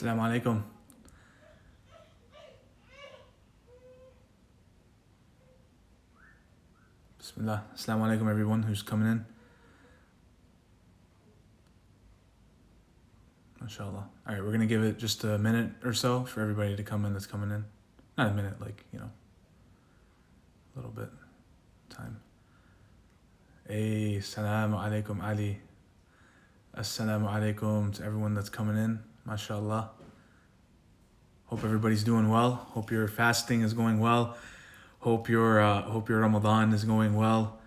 Assalamu alaikum. Bismillah. Assalamu alaikum everyone who's coming in. MashaAllah. Alright, we're going to give it just a minute or so for everybody to come in that's coming in. Not a minute, a little bit time. Hey, Assalamu alaikum Ali. Assalamu alaikum to everyone that's coming in. MashaAllah. Hope everybody's doing well. Hope your fasting is going well. Hope your Ramadan is going well.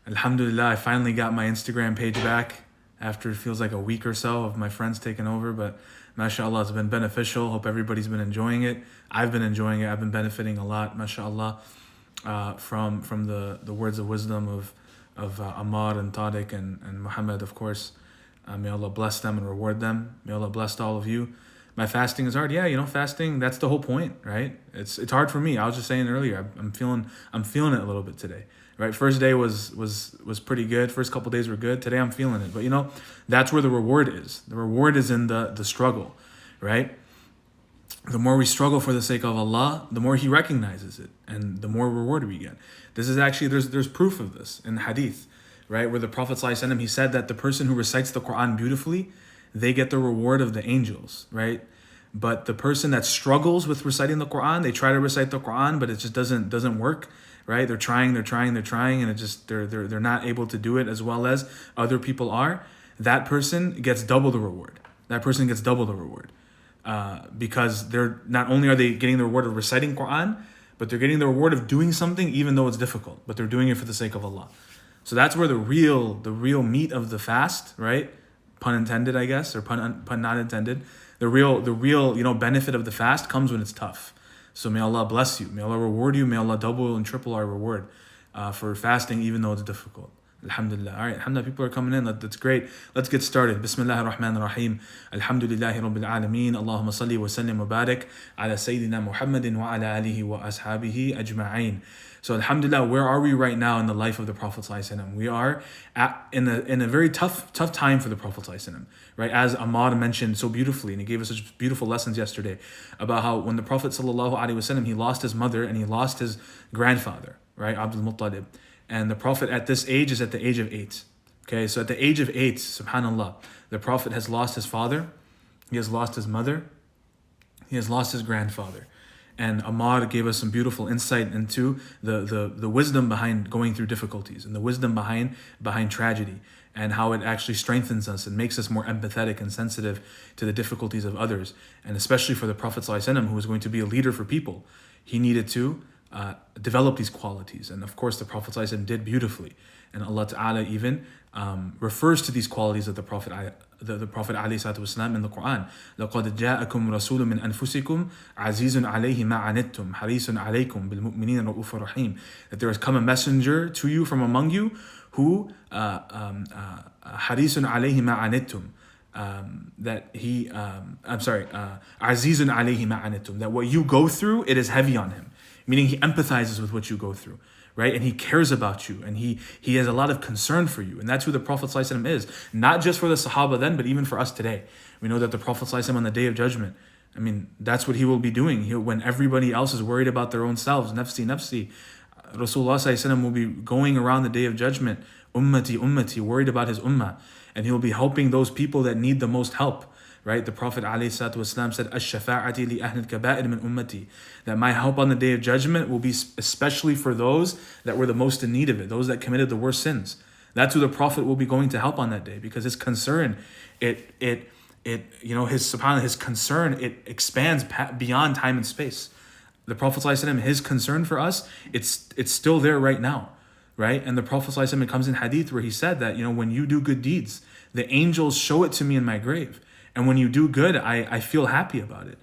Alhamdulillah, I finally got my Instagram page back after it feels like a week or so of my friends taking over, but mashallah, it's been beneficial. Hope everybody's been enjoying it. I've been enjoying it. I've been benefiting a lot, mashallah, from the words of wisdom of Ammar and Tariq and Muhammad, of course. May Allah bless them and reward them. May Allah bless all of you. My fasting is hard. Yeah, fasting, that's the whole point, right? It's hard for me. I was just saying earlier, I'm feeling it a little bit today. Right? First day was pretty good. First couple days were good. Today I'm feeling it. But that's where the reward is. The reward is in the struggle, right? The more we struggle for the sake of Allah, the more He recognizes it, and the more reward we get. This is actually, there's proof of this in the hadith, right? Where the Prophet ﷺ, he said that the person who recites the Quran beautifully, they get the reward of the angels, right? But the person that struggles with reciting the Quran, they try to recite the Quran, but it just doesn't work, right? They're trying, and it just they're not able to do it as well as other people are. That person gets double the reward. Because they're not only are they getting the reward of reciting Quran, but they're getting the reward of doing something even though it's difficult. But they're doing it for the sake of Allah. So that's where the real meat of the fast, right? Pun intended, I guess, or pun not intended. The real benefit of the fast comes when it's tough. So may Allah bless you. May Allah reward you. May Allah double and triple our reward for fasting, even though it's difficult. Alhamdulillah. All right, alhamdulillah, people are coming in. That's great. Let's get started. Bismillah ar-Rahman ar-Rahim. Alhamdulillahi Rabbil Alameen. Allahumma salli wa sallim wa barik ala Sayyidina Muhammadin wa ala alihi wa ashabihi ajma'een. So alhamdulillah, where are we right now in the life of the Prophet ﷺ? We are in a very tough time for the Prophet ﷺ, right? As Ammar mentioned so beautifully, and he gave us such beautiful lessons yesterday about how when the Prophet ﷺ, he lost his mother and he lost his grandfather, right? Abdul Muttalib. And the Prophet at this age is at the age of 8. Okay, so at the age of 8, subhanAllah, the Prophet has lost his father, he has lost his mother, he has lost his grandfather. And Ammar gave us some beautiful insight into the wisdom behind going through difficulties and the wisdom behind tragedy, and how it actually strengthens us and makes us more empathetic and sensitive to the difficulties of others. And especially for the Prophet ﷺ, who was going to be a leader for people, he needed to develop these qualities. And of course, the Prophet ﷺ did beautifully. And Allah Ta'ala even refers to these qualities of the Prophet ﷺ in the Quran. لَقَدْ جَاءَكُمْ رَسُولٌ مِّنْ أَنفُسِكُمْ عَزِيزٌ عَلَيْهِ مَا عَنِتُّمْ حَرِيصٌ عَلَيْكُمْ بِالْمُؤْمِنِينَ رَءُوفٌ رَحِيمٌ. That there has come a messenger to you from among you who حَرِيصٌ عَلَيْهِ مَا عَنِتُّمْ that he, عَزِيزٌ عَلَيْهِ مَا عَنِتُّمْ, that what you go through, it is heavy on him. Meaning he empathizes with what you go through, right? And he cares about you, and he has a lot of concern for you. And that's who the Prophet ﷺ is. Not just for the Sahaba then, but even for us today. We know that the Prophet ﷺ on the Day of Judgment, that's what he will be doing. When everybody else is worried about their own selves, nafsi, nafsi, Rasulullah ﷺ will be going around the Day of Judgment, ummati, ummati, worried about his ummah. And he will be helping those people that need the most help. Right? The Prophet ﷺ said, "Ash-shafa'ati li ahli al-kaba'ir min ummati," that my help on the Day of Judgment will be especially for those that were the most in need of it, those that committed the worst sins. That's who the Prophet will be going to help on that day, because his concern, his concern, it expands beyond time and space. The Prophet ﷺ, his concern for us, it's still there right now, right? And the Prophet ﷺ, it comes in hadith where he said that, when you do good deeds, the angels show it to me in my grave. And when you do good, I feel happy about it.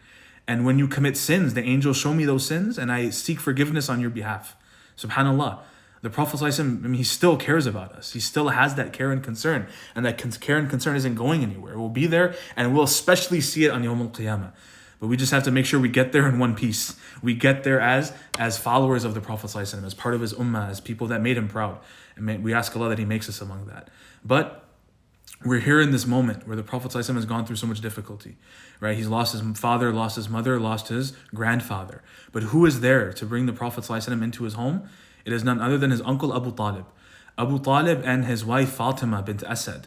And when you commit sins, the angels show me those sins and I seek forgiveness on your behalf. SubhanAllah. The Prophet ﷺ, he still cares about us. He still has that care and concern. And that care and concern isn't going anywhere. It will be there, and we'll especially see it on Yawm al-Qiyamah. But we just have to make sure we get there in one piece. We get there as followers of the Prophet ﷺ, as part of his ummah, as people that made him proud. And we ask Allah that he makes us among that. But we're here in this moment where the Prophet ﷺ has gone through so much difficulty, right? He's lost his father, lost his mother, lost his grandfather. But who is there to bring the Prophet ﷺ into his home? It is none other than his uncle Abu Talib. Abu Talib and his wife Fatima bint Asad,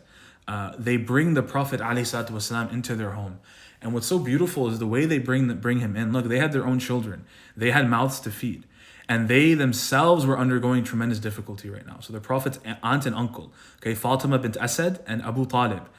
they bring the Prophet ﷺ into their home. And what's so beautiful is the way they bring him in. Look, they had their own children. They had mouths to feed. And they themselves were undergoing tremendous difficulty right now. So the Prophet's aunt and uncle, okay, Fatima bint Asad and Abu Talib,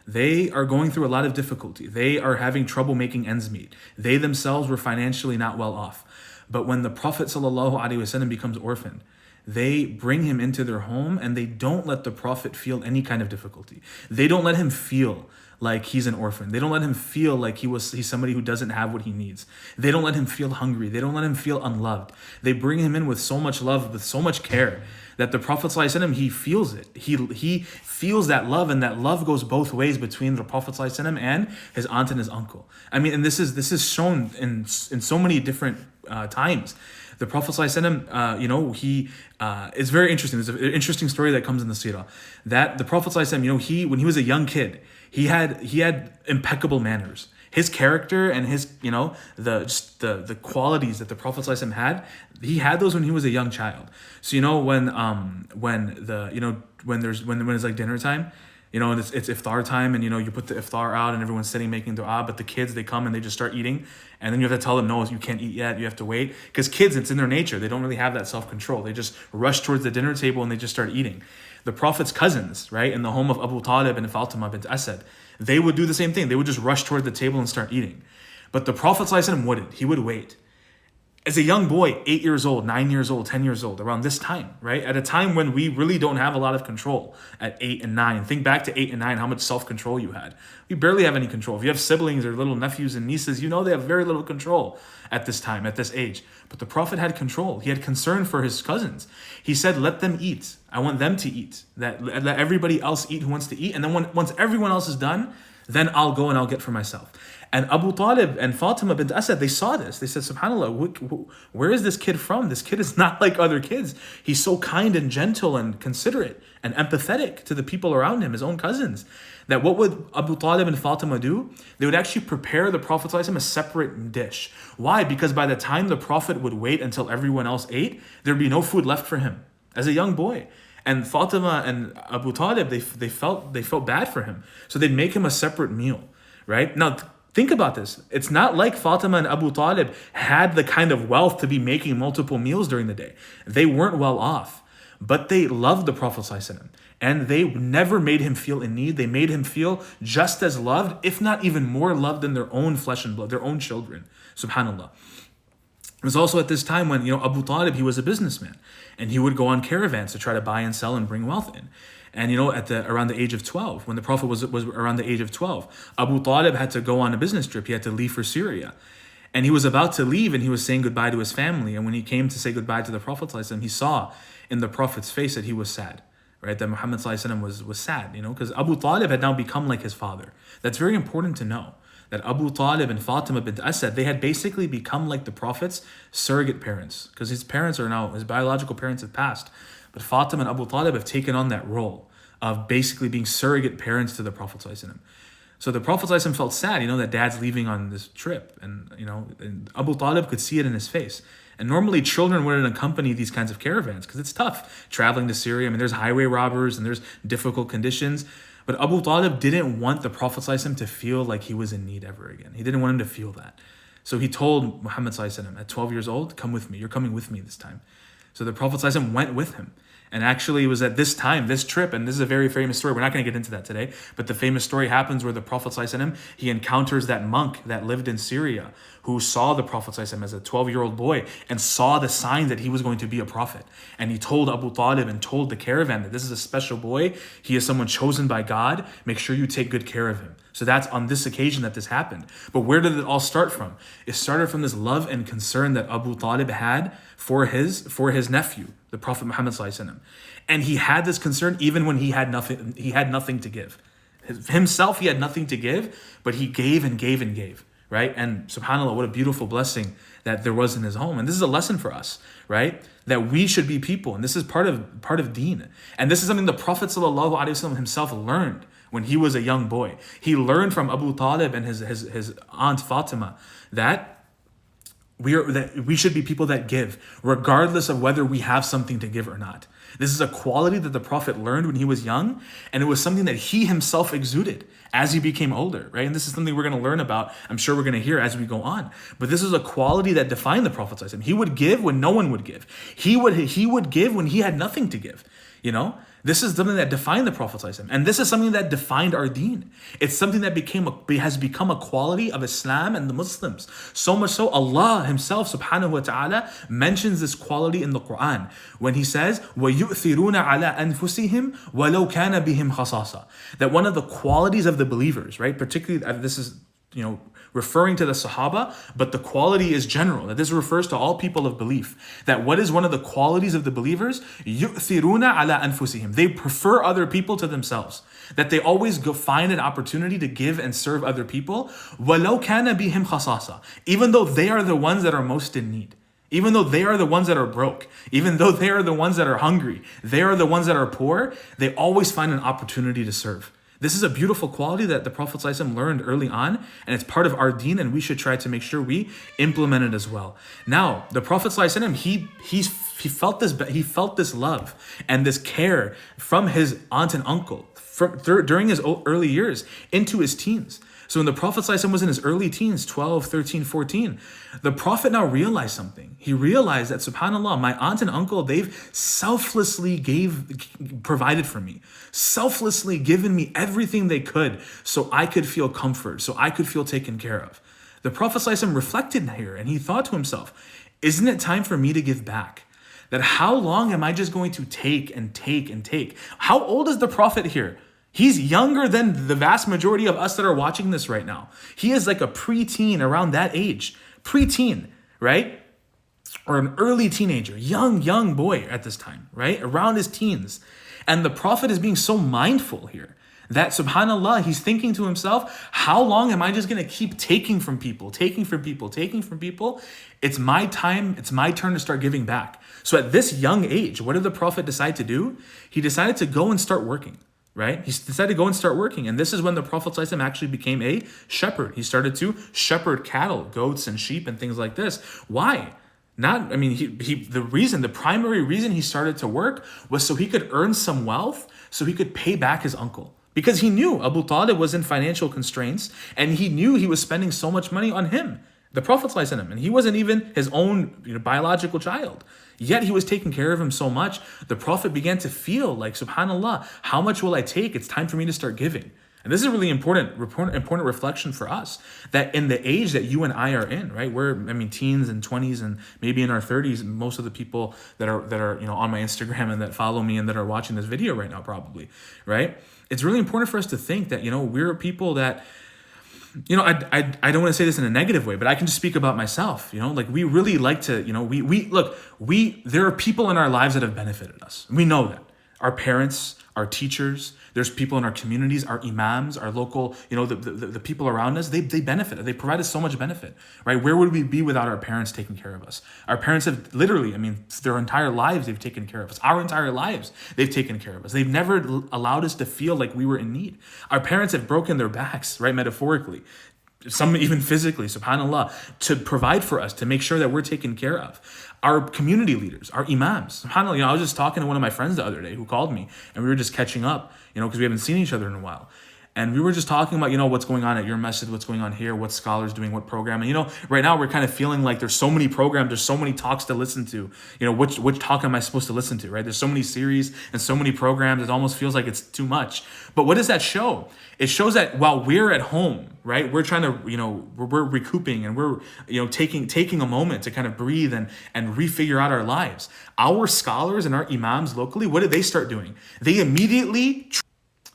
they are going through a lot of difficulty. They are having trouble making ends meet. They themselves were financially not well off. But when the Prophet ﷺ becomes orphaned, they bring him into their home and they don't let the Prophet feel any kind of difficulty. They don't let him feel like he's an orphan. They don't let him feel like he's somebody who doesn't have what he needs. They don't let him feel hungry. They don't let him feel unloved. They bring him in with so much love, with so much care, that the Prophet ﷺ, he feels it. He feels that love, and that love goes both ways between the Prophet ﷺ and his aunt and his uncle. I mean, and this is shown in so many different times. The Prophet ﷺ, it's very interesting. There's an interesting story that comes in the seerah, that the Prophet ﷺ, when he was a young kid, he had impeccable manners. His character and his, the qualities that the Prophet ﷺ had, he had those when he was a young child. So when it's like dinner time, and it's iftar time, and you put the iftar out and everyone's sitting making dua, but the kids, they come and they just start eating, and then you have to tell them, no, you can't eat yet, you have to wait, because kids, it's in their nature, they don't really have that self-control. They just rush towards the dinner table and they just start eating. The Prophet's cousins, right, in the home of Abu Talib and Fatima bint Asad, they would do the same thing. They would just rush toward the table and start eating. But the Prophet ﷺ wouldn't. He would wait. As a young boy, 8 years old, 9 years old, 10 years old, around this time, right? At a time when we really don't have a lot of control at 8 and 9. Think back to 8 and 9, how much self-control you had. We barely have any control. If you have siblings or little nephews and nieces, they have very little control at this time, at this age. But the Prophet had control. He had concern for his cousins. He said, let them eat. I want them to eat. Let everybody else eat who wants to eat. And then once everyone else is done, then I'll go and I'll get for myself. And Abu Talib and Fatima bint Asad, they saw this. They said, subhanAllah, where is this kid from? This kid is not like other kids. He's so kind and gentle and considerate and empathetic to the people around him, his own cousins. That what would Abu Talib and Fatima do? They would actually prepare the Prophet ﷺ a separate dish. Why? Because by the time the Prophet would wait until everyone else ate, there'd be no food left for him as a young boy. And Fatima and Abu Talib, they felt bad for him. So they'd make him a separate meal, right? Now, think about this. It's not like Fatima and Abu Talib had the kind of wealth to be making multiple meals during the day. They weren't well off, but they loved the Prophet ﷺ, and they never made him feel in need. They made him feel just as loved, if not even more loved than their own flesh and blood, their own children. SubhanAllah. It was also at this time when, Abu Talib, he was a businessman, and he would go on caravans to try to buy and sell and bring wealth in. And around the age of 12, when the Prophet was around the age of 12, Abu Talib had to go on a business trip. He had to leave for Syria. And he was about to leave, and he was saying goodbye to his family. And when he came to say goodbye to the Prophet ﷺ, he saw in the Prophet's face that he was sad, right? That Muhammad ﷺ was sad, because Abu Talib had now become like his father. That's very important to know. That Abu Talib and Fatima bint Asad, they had basically become like the Prophet's surrogate parents, because his biological parents have passed. But Fatima and Abu Talib have taken on that role of basically being surrogate parents to the Prophet ﷺ. So the Prophet ﷺ felt sad, that dad's leaving on this trip. And Abu Talib could see it in his face. And normally children wouldn't accompany these kinds of caravans because it's tough traveling to Syria. I mean, there's highway robbers and there's difficult conditions. But Abu Talib didn't want the Prophet ﷺ to feel like he was in need ever again. He didn't want him to feel that. So he told Muhammad ﷺ at 12 years old, come with me. You're coming with me this time. So the Prophet ﷺ went with him. And actually it was at this time, this trip, and this is a very famous story. We're not going to get into that today. But the famous story happens where the Prophet ﷺ, he encounters that monk that lived in Syria who saw the Prophet ﷺ as a 12-year-old boy and saw the signs that he was going to be a prophet. And he told Abu Talib and told the caravan that this is a special boy. He is someone chosen by God. Make sure you take good care of him. So that's on this occasion that this happened. But where did it all start from? It started from this love and concern that Abu Talib had for his nephew, the Prophet Muhammad ﷺ. And he had this concern even when he had nothing to give. Himself, he had nothing to give, but he gave and gave and gave, right? And subhanAllah, what a beautiful blessing that there was in his home. And this is a lesson for us, right? That we should be people, and this is part of deen. And this is something the Prophet ﷺ himself learned when he was a young boy. He learned from Abu Talib and his aunt Fatima that we should be people that give, regardless of whether we have something to give or not. This is a quality that the Prophet learned when he was young, and it was something that he himself exuded as he became older, right? And this is something we're going to learn about, I'm sure we're going to hear as we go on. But this is a quality that defined the Prophet ﷺ. He would give when no one would give. He would give when he had nothing to give, you know? This is something that defined the Prophet ﷺ. And this is something that defined our deen. It's something that has become a quality of Islam and the Muslims. So much so, Allah himself, subhanahu wa ta'ala, mentions this quality in the Quran when he says, وَيُؤْثِرُونَ عَلَىٰ أَنفُسِهِمْ وَلَوْ كَانَ بِهِمْ خَصَاصًا. That one of the qualities of the believers, right? Particularly, this is, referring to the Sahaba, but the quality is general. That this refers to all people of belief. That what is one of the qualities of the believers? يُؤْثِرُونَ عَلَىٰ أَنفُسِهِمْ. They prefer other people to themselves. That they always go find an opportunity to give and serve other people. وَلَوْ كَانَ بِهِمْ خَصَاصًا. Even though they are the ones that are most in need. Even though they are the ones that are broke, even though they are the ones that are hungry, they are the ones that are poor, they always find an opportunity to serve. This is a beautiful quality that the Prophet ﷺ learned early on, and it's part of our deen, and we should try to make sure we implement it as well. Now, the Prophet ﷺ, he felt this love and this care from his aunt and uncle during his early years into his teens. So when the Prophet ﷺ was in his early teens, 12, 13, 14, the Prophet now realized something. He realized that, subhanAllah, my aunt and uncle, they've selflessly provided for me, selflessly given me everything they could so I could feel comfort, so I could feel taken care of. The Prophet ﷺ reflected here and he thought to himself, isn't it time for me to give back? That how long am I just going to take and take and take? How old is the Prophet here? He's younger than the vast majority of us that are watching this right now. He is like a preteen, around that age. Preteen, right? Or an early teenager, young boy at this time, right? Around his teens. And the Prophet is being so mindful here that, subhanAllah, he's thinking to himself, how long am I just going to keep taking from people? It's my time, it's my turn to start giving back. So at this young age, what did the Prophet decide to do? He decided to go and start working. Right? He decided to go and start working. And this is when the Prophet ﷺ actually became a shepherd. He started to shepherd cattle, goats and sheep and things like this. Why? The primary reason he started to work was so he could earn some wealth, so he could pay back his uncle. Because he knew Abu Talib was in financial constraints and he knew he was spending so much money on him, the Prophet ﷺ, and he wasn't even his own biological child. Yet he was taking care of him so much, the Prophet began to feel like, subhanAllah, how much will I take? It's time for me to start giving. And this is a really important reflection for us, that in the age that you and I are in, right? We're, teens and 20s and maybe in our 30s, most of the people that are on my Instagram and that follow me and that are watching this video right now probably, right? It's really important for us to think that, we're people that, I don't want to say this in a negative way, but I can just speak about myself. We really like to, there are people in our lives that have benefited us. We know that. Our parents, our teachers, there's people in our communities, our imams, our local, the people around us, they benefit. They provide us so much benefit, right? Where would we be without our parents taking care of us? Our parents have literally, their entire lives, they've taken care of us. Our entire lives, they've taken care of us. They've never allowed us to feel like we were in need. Our parents have broken their backs, right? Metaphorically, some even physically, subhanAllah, to provide for us, to make sure that we're taken care of. Our community leaders, our imams, subhanAllah, I was just talking to one of my friends the other day who called me and we were just catching up, because we haven't seen each other in a while. And we were just talking about, what's going on at your masjid, what's going on here, what scholars doing, what program. And, right now we're kind of feeling like there's so many programs, there's so many talks to listen to. Which talk am I supposed to listen to, right? There's so many series and so many programs, it almost feels like it's too much. But what does that show? It shows that while we're at home, right, we're trying to, we're recouping and we're, taking a moment to kind of breathe and refigure out our lives. Our scholars and our imams locally, what did they start doing? They immediately...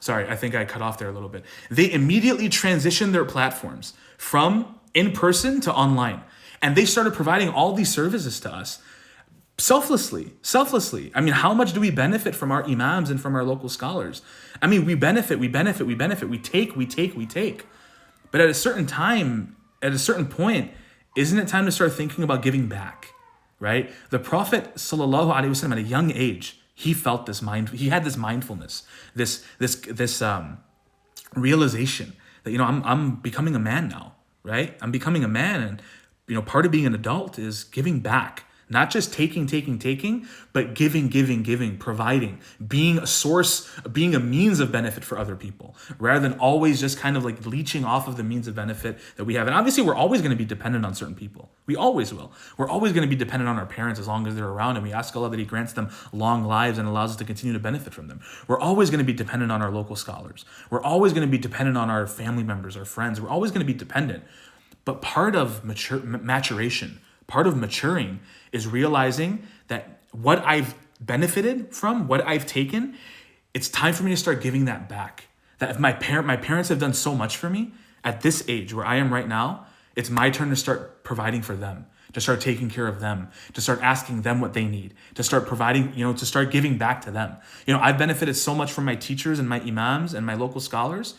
Sorry, I think I cut off there a little bit. They immediately transitioned their platforms from in-person to online. And they started providing all these services to us selflessly. How much do we benefit from our imams and from our local scholars? We benefit. We take. But at a certain time, at a certain point, isn't it time to start thinking about giving back, right? The Prophet ﷺ at a young age, he felt this he had this mindfulness, this realization that, I'm becoming a man now, right? I'm becoming a man, and part of being an adult is giving back. Not just taking, but giving, providing, being a source, being a means of benefit for other people, rather than always just kind of like leeching off of the means of benefit that we have. And obviously, we're always going to be dependent on certain people. We always will. We're always going to be dependent on our parents as long as they're around, and we ask Allah that He grants them long lives and allows us to continue to benefit from them. We're always going to be dependent on our local scholars. We're always going to be dependent on our family members, our friends. We're always going to be dependent. But part of maturation, part of maturing, is realizing that what I've benefited from, what I've taken, it's time for me to start giving that back. That if my parents have done so much for me at this age where I am right now, it's my turn to start providing for them, to start taking care of them, to start asking them what they need, to start providing, to start giving back to them. I've benefited so much from my teachers and my imams and my local scholars.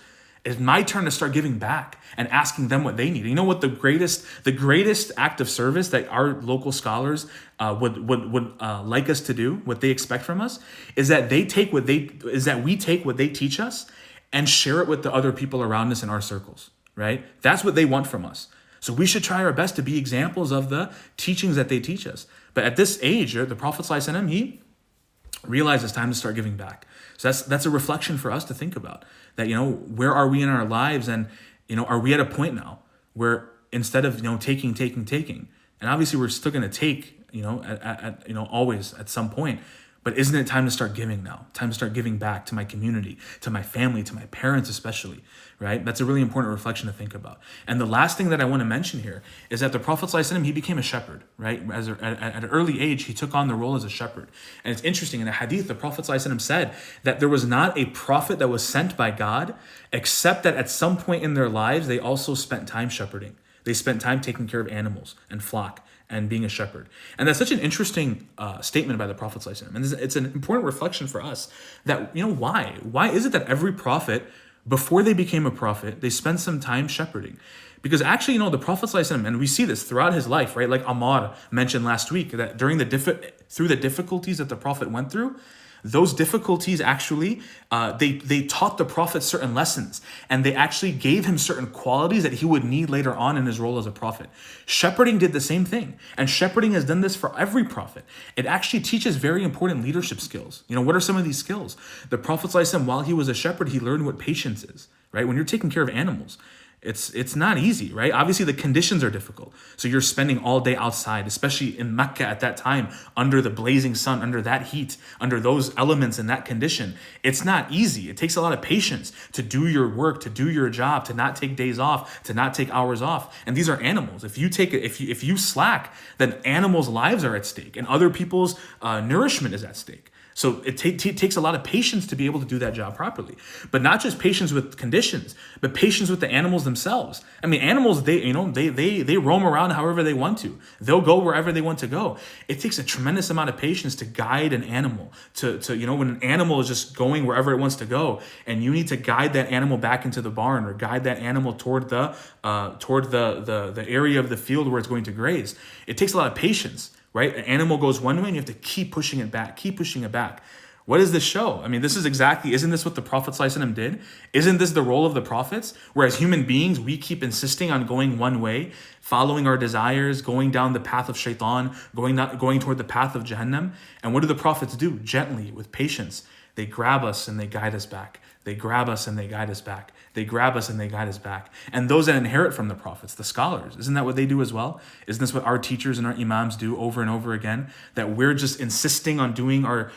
It's my turn to start giving back and asking them what they need. You know what the greatest act of service that our local scholars would like us to do, what they expect from us, is that we take what they teach us and share it with the other people around us in our circles, right? That's what they want from us. So we should try our best to be examples of the teachings that they teach us. But at this age, the Prophet ﷺ, he realized it's time to start giving back. So that's a reflection for us to think about, that, where are we in our lives, and, are we at a point now where instead of, taking, and obviously we're still going to take, always at some point, but isn't it time to start giving now? Time to start giving back to my community, to my family, to my parents especially, right? That's a really important reflection to think about. And the last thing that I want to mention here is that the Prophet ﷺ, he became a shepherd, right? At an early age, he took on the role as a shepherd. And it's interesting, in a hadith, the Prophet ﷺ said that there was not a prophet that was sent by God, except that at some point in their lives, they also spent time shepherding. They spent time taking care of animals and flock and being a shepherd. And that's such an interesting statement by the Prophet ﷺ. And it's an important reflection for us that, why? Why is it that every prophet, before they became a prophet, they spent some time shepherding? Because actually, the Prophet ﷺ, and we see this throughout his life, right? Like Ammar mentioned last week, that through the difficulties that the Prophet went through, those difficulties actually, they taught the Prophet certain lessons, and they actually gave him certain qualities that he would need later on in his role as a prophet. Shepherding did the same thing, and shepherding has done this for every prophet. It actually teaches very important leadership skills. What are some of these skills? The Prophet ﷺ, while he was a shepherd, he learned what patience is, right? When you're taking care of animals, it's not easy, right? Obviously, the conditions are difficult. So you're spending all day outside, especially in Mecca at that time, under the blazing sun, under that heat, under those elements in that condition. It's not easy. It takes a lot of patience to do your work, to do your job, to not take days off, to not take hours off. And these are animals. If you slack, then animals' lives are at stake, and other people's nourishment is at stake. So it takes a lot of patience to be able to do that job properly. But not just patience with conditions, but patience with the animals themselves. I mean, animals, they roam around however they want to. They'll go wherever they want to go. It takes a tremendous amount of patience to guide an animal. To when an animal is just going wherever it wants to go, and you need to guide that animal back into the barn, or guide that animal toward the area of the field where it's going to graze. It takes a lot of patience. Right? An animal goes one way and you have to keep pushing it back. What does this show? I mean, isn't this what the Prophet ﷺ did? Isn't this the role of the prophets? Whereas human beings, we keep insisting on going one way, following our desires, going down the path of shaitan, going toward the path of Jahannam. And what do the prophets do? Gently, with patience, they grab us and they guide us back. They grab us and they guide us back. They grab us and they guide us back. And those that inherit from the prophets, the scholars, isn't that what they do as well? Isn't this what our teachers and our imams do over and over again? That we're just insisting on doing our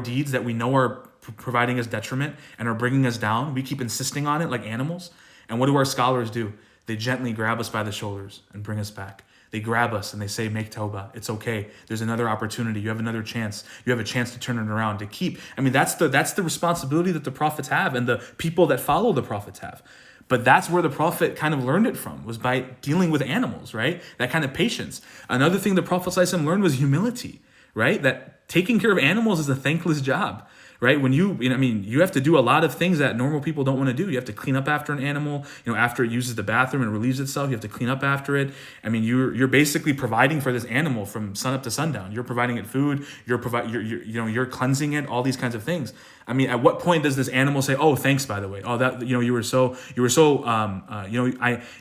deeds that we know are providing us detriment and are bringing us down. We keep insisting on it like animals. And what do our scholars do? They gently grab us by the shoulders and bring us back. They grab us and they say, make tawbah. It's okay. There's another opportunity. You have another chance. You have a chance to turn it around, to keep. I mean, that's the responsibility that the prophets have and the people that follow the prophets have. But that's where the prophet kind of learned it from, was by dealing with animals, right? That kind of patience. Another thing the Prophet ﷺ learned was humility, right? That taking care of animals is a thankless job, right? When you have to do a lot of things that normal people don't want to do. You have to clean up after an animal, after it uses the bathroom and relieves itself, you have to clean up after it. I mean, you're basically providing for this animal from sun up to sundown. You're providing it food, you're cleansing it, all these kinds of things. I mean, at what point does this animal say, "Oh, thanks, by the way. Oh, that you were so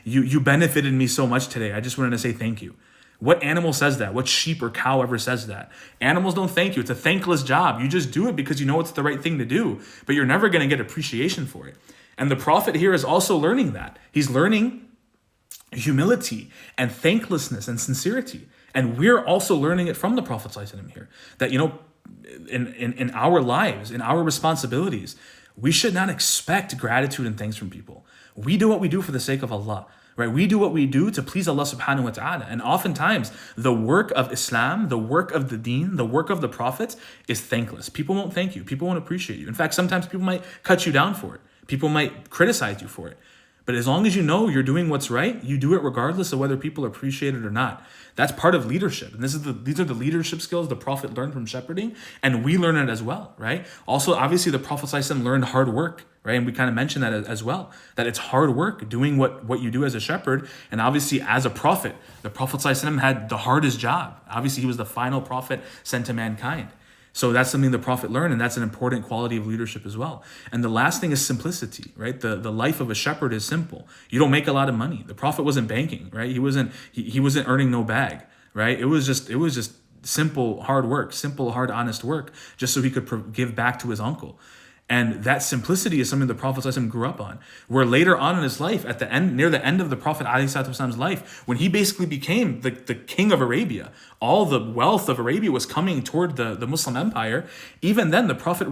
you benefited me so much today. I just wanted to say thank you." What animal says that? What sheep or cow ever says that? Animals don't thank you. It's a thankless job. You just do it because you know it's the right thing to do, but you're never going to get appreciation for it. And the Prophet here is also learning that. He's learning humility and thanklessness and sincerity. And we're also learning it from the Prophet ﷺ here. That, in our lives, in our responsibilities, we should not expect gratitude and thanks from people. We do what we do for the sake of Allah. Right? We do what we do to please Allah subhanahu wa ta'ala. And oftentimes, the work of Islam, the work of the deen, the work of the prophets is thankless. People won't thank you. People won't appreciate you. In fact, sometimes people might cut you down for it. People might criticize you for it. But as long as you know you're doing what's right, you do it regardless of whether people appreciate it or not. That's part of leadership. And these are the leadership skills the Prophet learned from shepherding, and we learn it as well, right? Also, obviously, the Prophet ﷺ learned hard work, right? And we kind of mentioned that as well, that it's hard work doing what you do as a shepherd. And obviously, as a prophet, the Prophet ﷺ had the hardest job. Obviously, he was the final prophet sent to mankind. So that's something the Prophet learned, and that's an important quality of leadership as well. And the last thing is simplicity, right? The life of a shepherd is simple. You don't make a lot of money. The Prophet wasn't banking, right? He wasn't earning no bag, right? It was just simple, hard work, simple, hard, honest work, just so he could give back to his uncle. And that simplicity is something the Prophet ﷺ grew up on. Where later on in his life, near the end of the Prophet ﷺ's life, when he basically became the king of Arabia, all the wealth of Arabia was coming toward the Muslim empire. Even then, the Prophet,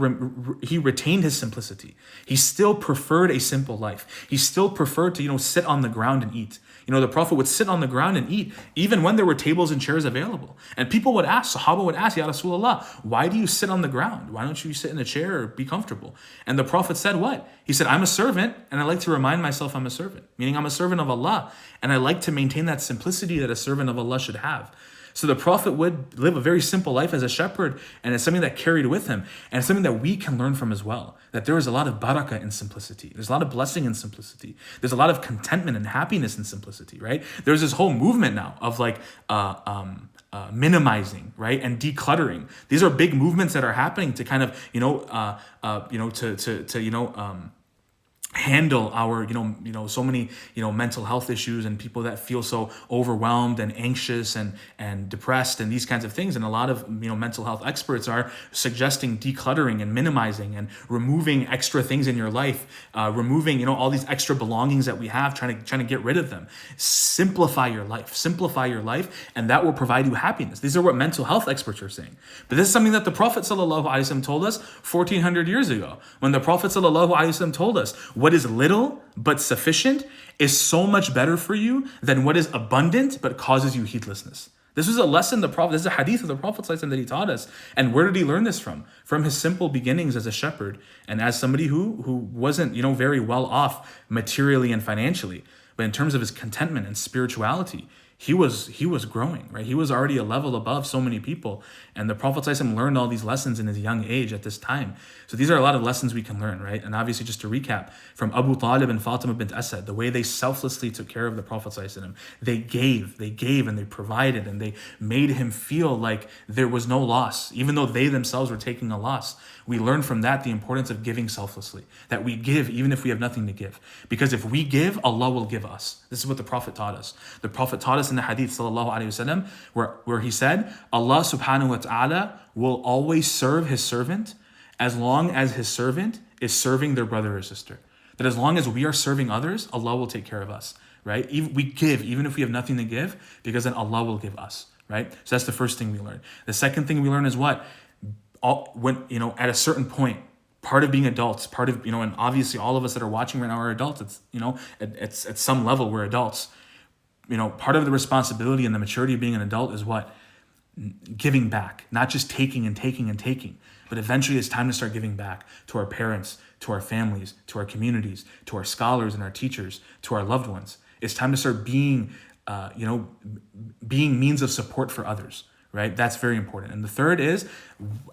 he retained his simplicity. He still preferred a simple life. He still preferred to, sit on the ground and eat. The Prophet would sit on the ground and eat, even when there were tables and chairs available. And people would ask, Sahaba would ask, Ya Rasulullah, why do you sit on the ground? Why don't you sit in a chair or be comfortable? And the Prophet said what? He said, I'm a servant, and I like to remind myself I'm a servant. Meaning I'm a servant of Allah, and I like to maintain that simplicity that a servant of Allah should have. So the Prophet would live a very simple life as a shepherd, and it's something that carried with him, and it's something that we can learn from as well. That there is a lot of barakah in simplicity. There's a lot of blessing in simplicity. There's a lot of contentment and happiness in simplicity, right? There's this whole movement now of minimizing, right, and decluttering. These are big movements that are happening to kind of, handle our so many mental health issues and people that feel so overwhelmed and anxious and depressed and these kinds of things. And a lot of mental health experts are suggesting decluttering and minimizing and removing extra things in your life, removing all these extra belongings that we have, trying to get rid of them. Simplify your life, and that will provide you happiness. These are what mental health experts are saying. But this is something that the Prophet ﷺ told us 1400 years ago, when the Prophet ﷺ told us, what is little but sufficient is so much better for you than what is abundant but causes you heedlessness. This was a lesson this is a hadith of the Prophet ﷺ that he taught us. And where did he learn this from? From his simple beginnings as a shepherd and as somebody who wasn't, very well off materially and financially. But in terms of his contentment and spirituality, he was growing, right? He was already a level above so many people. And the Prophet ﷺ learned all these lessons in his young age at this time. So these are a lot of lessons we can learn, right? And obviously, just to recap, from Abu Talib and Fatima bint Asad, the way they selflessly took care of the Prophet ﷺ, they gave and they provided, and they made him feel like there was no loss, even though they themselves were taking a loss. We learn from that the importance of giving selflessly, that we give even if we have nothing to give. Because if we give, Allah will give us. This is what the Prophet taught us. The Prophet taught us in the hadith, sallallahu alaihi wasallam, where he said, Allah subhanahu wa ta'ala will always serve his servant as long as his servant is serving their brother or sister. That as long as we are serving others, Allah will take care of us, right? We give even if we have nothing to give, because then Allah will give us, right? So that's the first thing we learn. The second thing we learn is what? At a certain point, part of being adults, and obviously all of us that are watching right now are adults. It's at some level we're adults. Part of the responsibility and the maturity of being an adult is what? Giving back, not just taking and taking and taking, but eventually it's time to start giving back to our parents, to our families, to our communities, to our scholars and our teachers, to our loved ones. It's time to start being means of support for others. right? That's very important. And the third is,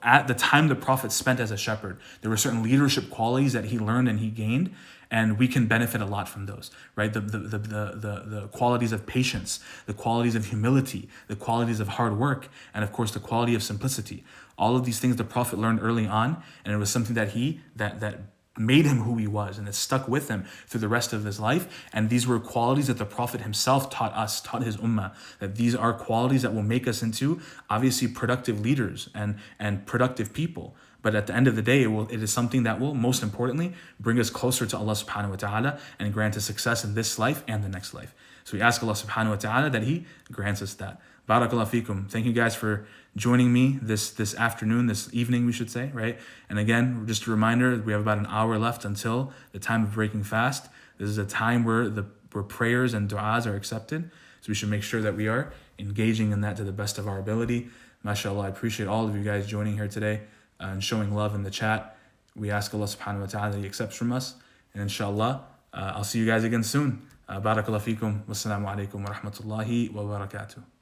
at the time the Prophet spent as a shepherd, there were certain leadership qualities that he learned and he gained, and we can benefit a lot from those, right? The qualities of patience, the qualities of humility, the qualities of hard work, and of course the quality of simplicity. All of these things the Prophet learned early on, and it was something that that made him who he was, and it stuck with him through the rest of his life. And these were qualities that the Prophet himself taught us, taught his ummah, that these are qualities that will make us into obviously productive leaders and productive people. But at the end of the day, it is something that will, most importantly, bring us closer to Allah subhanahu wa ta'ala and grant us success in this life and the next life. So we ask Allah subhanahu wa ta'ala that He grants us that. Barakallahu feekum. Thank you guys for joining me this afternoon, this evening, we should say, right? And again, just a reminder, we have about an hour left until the time of breaking fast. This is a time where prayers and du'as are accepted. So we should make sure that we are engaging in that to the best of our ability. MashaAllah, I appreciate all of you guys joining here today and showing love in the chat. We ask Allah subhanahu wa ta'ala that He accepts from us. And inshallah, I'll see you guys again soon. Barakallahu feekum. Wassalamu alaikum wa rahmatullahi wa barakatuh.